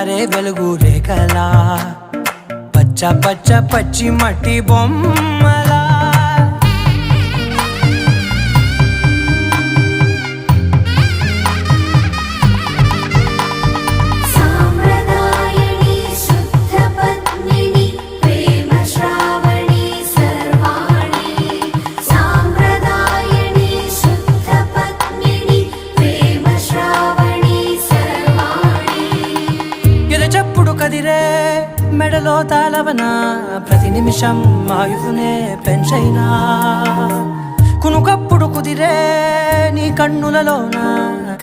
జారే వెలుగు రేఖలా పచ్చ పచ్చ పచ్చి మట్టి బొమ్మలా కదిరే మెడలో తాళవన ప్రతి నిమిషం ఆయుధునే పెంచైనా కునుకప్పుడు కుదిరే నీ కన్నులలోన